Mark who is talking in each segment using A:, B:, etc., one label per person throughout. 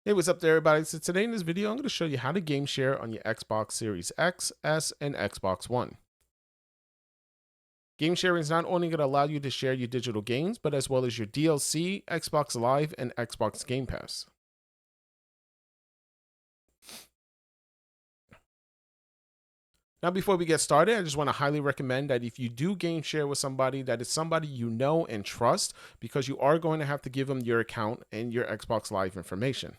A: Hey, what's up there, everybody? So today in this video, I'm going to show you how to game share on your Xbox Series X, S, and Xbox One. Game sharing is not only going to allow you to share your digital games, but as well as your DLC, Xbox Live, and Xbox Game Pass. Now, before we get started, I just want to highly recommend that if you do game share with somebody, that is somebody you know and trust, because you are going to have to give them your account and your Xbox Live information.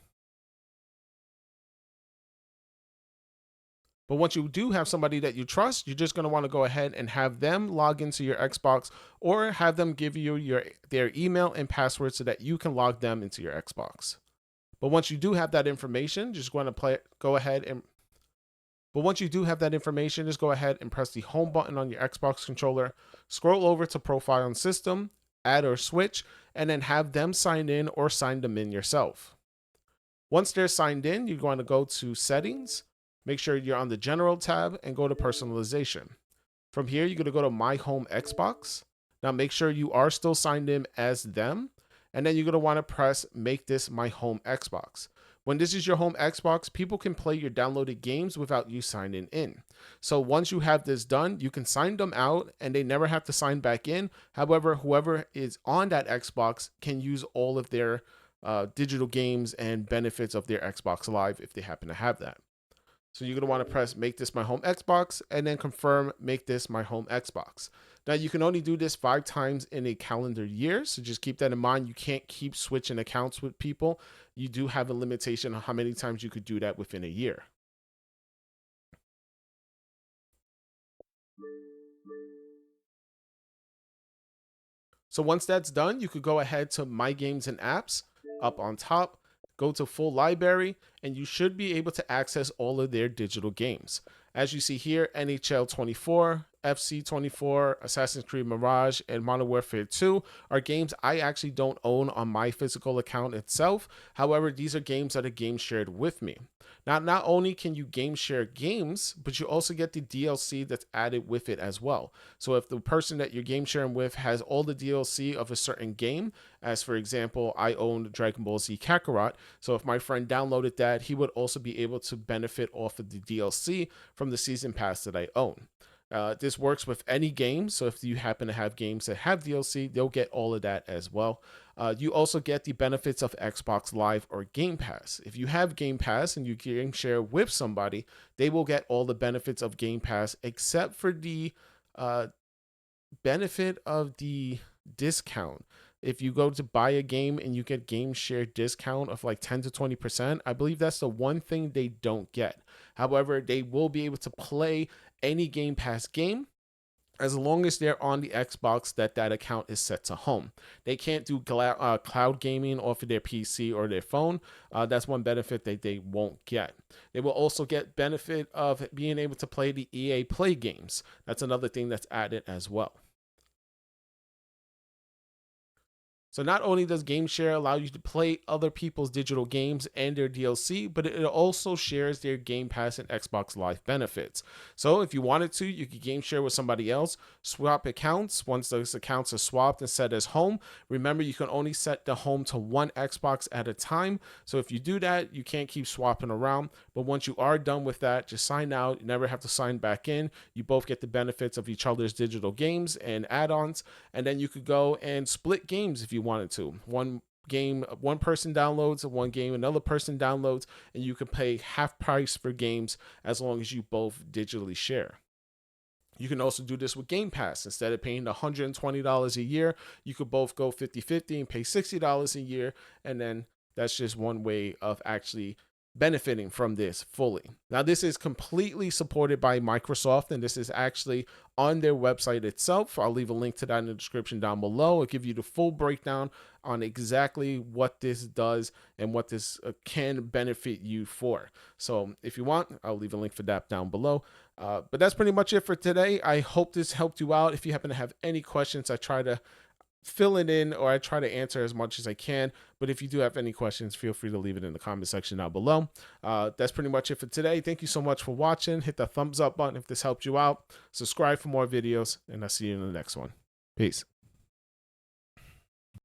A: But once you do have somebody that you trust, you're just going to want to go ahead and have them log into your Xbox or have them give you their email and password so that you can log them into your Xbox. But once you do have that information, just going to go ahead and but once you do have that information, just go ahead and press the home button on your Xbox controller, scroll over to profile and system, add or switch, and then have them sign in or sign them in yourself. Once they're signed in, you're going to go to settings. Make sure you're on the general tab and go to personalization. From here, you're going to go to My Home Xbox. Now make sure you are still signed in as them. And then you're going to want to press Make This My Home Xbox. When this is your home Xbox, people can play your downloaded games without you signing in. So once you have this done, you can sign them out and they never have to sign back in. However, whoever is on that Xbox can use all of their digital games and benefits of their Xbox Live if they happen to have that. So you're going to want to press Make This My Home Xbox and then confirm Make This My Home Xbox. Now you can only do this 5 times in a calendar year. So just keep that in mind. You can't keep switching accounts with people. You do have a limitation on how many times you could do that within a year. So once that's done, you could go ahead to My Games and Apps up on top, go to Full Library, and you should be able to access all of their digital games. As you see here, NHL 24, FC 24, Assassin's Creed Mirage, and Modern Warfare 2 are games I actually don't own on my physical account itself. However, these are games that are game shared with me. Now, not only can you game share games, but you also get the DLC that's added with it as well. So if the person that you're game sharing with has all the DLC of a certain game, as for example, I owned Dragon Ball Z Kakarot, so if my friend downloaded that, he would also be able to benefit off of the DLC from the season pass that I own. This works with any game, so if you happen to have games that have DLC, they'll get all of that as well. You also get the benefits of Xbox Live or Game Pass. If you have Game Pass and you game share with somebody, they will get all the benefits of Game Pass except for the benefit of the discount. If you go to buy a game and you get game share discount of like 10 to 20%, I believe that's the one thing they don't get. However, they will be able to play any Game Pass game as long as they're on the Xbox that account is set to home. They can't do cloud gaming off of their PC or their phone. That's one benefit that they won't get. They will also get benefit of being able to play the EA Play games. That's another thing that's added as well. So not only does Game Share allow you to play other people's digital games and their DLC, but it also shares their Game Pass and Xbox Live benefits. So if you wanted to, you could Game Share with somebody else, swap accounts. Once those accounts are swapped and set as home, remember you can only set the home to one Xbox at a time. So if you do that, you can't keep swapping around. But once you are done with that, just sign out. You never have to sign back in. You both get the benefits of each other's digital games and add-ons. And then you could go and split games if you wanted to. One game, one person downloads, one game, another person downloads, and you can pay half price for games as long as you both digitally share. You can also do this with Game Pass. Instead of paying $120 a year, you could both go 50-50 and pay $60 a year. And then that's just one way of actually benefiting from this fully. Now, this is completely supported by Microsoft, and this is actually on their website itself. I'll leave a link to that in the description down below. I'll give you the full breakdown on exactly what this does and what this can benefit you for. So if you want, I'll leave a link for that down below. But that's pretty much it for today. I hope this helped you out. If you happen to have any questions, I try to fill it in or I try to answer as much as I can. But if you do have any questions, feel free to leave it in the comment section down below. That's pretty much it for today. Thank you so much for watching. Hit the thumbs up button if this helped you out. Subscribe for more videos, and I'll see you in the next one. Peace.